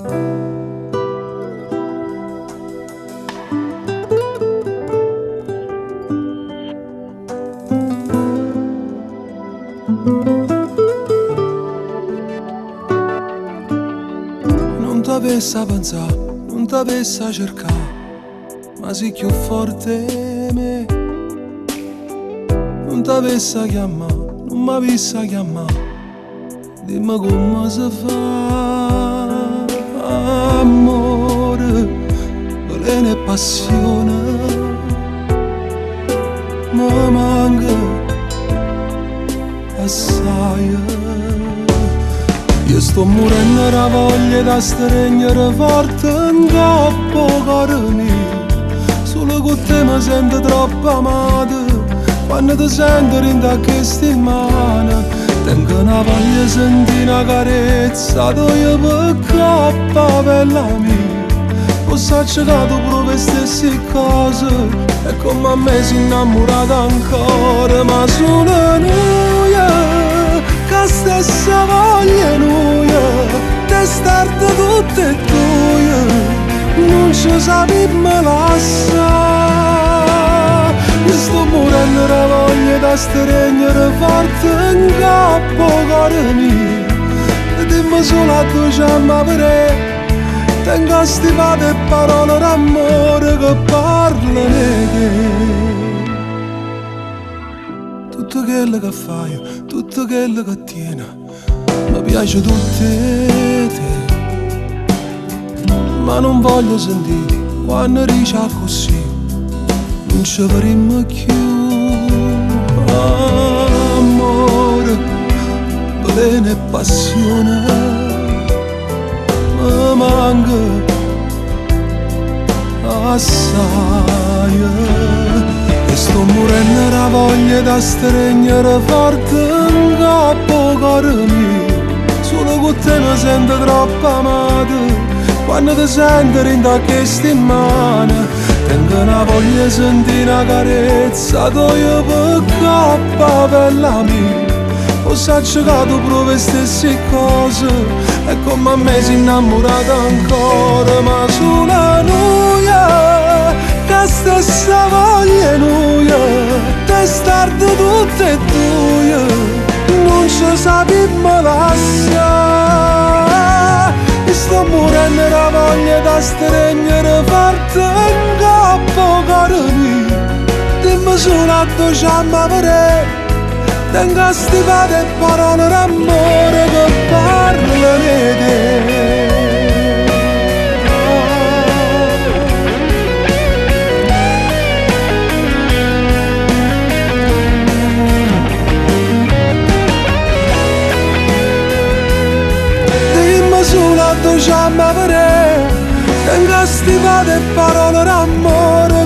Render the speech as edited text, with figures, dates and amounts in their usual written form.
Non t'avessi a pensare, non t'avessi a cercare, ma sei più forte me. Non t'avessi a chiamare, non m'avessi a chiamare, dimmi come si fa. Amore, veleno e passione, mi manca assai. Io sto morendo la voglia da stregnere forte in capo cuore mio. Solo con te mi sento troppo amato, quando ti sento rinda che sti in mano. Tengo una voglia di sentire una carezza, tu io per cappa bella mia. Posso accettare pure le stesse cose, e come a me si innamorata ancora. Ma sono noi, che stessa voglia noi, testarde tutte e due, non ci sappiamo lasciare. Io sto morendo la voglia da stregnere forte in capo cuore mio. E dimmi solo a tu c'è ma per tengo stivate parole d'amore che parlano di te. Tutto quello che fai, tutto quello che tieni, mi piace tutto te. Ma non voglio sentire quando dici così, non ci faremo più. Amore, veleno e passione, mi manca assai. E sto morendo la voglia da stregnere forte in capo cuore mio. Solo con te mi sento troppo amato, quando ti sento rinda che sti in mano. Tengo una voglia di sentire una carezza, tu io per cappa bella mia. Ho accettato pure le stesse cose, e come a me si innamorata ancora. Ma solo noi, che stessa voglia noi, testarde tutte e due, non ci sappiamo lasciare. E sto morendo la voglia da stregnere forte in capo cuore mio. Dimmi solo a tu c'è ma per tengo stivate parole d'amore che parlano di te. Dimmi solo a tu c'è ma per tengo stivate parole d'amore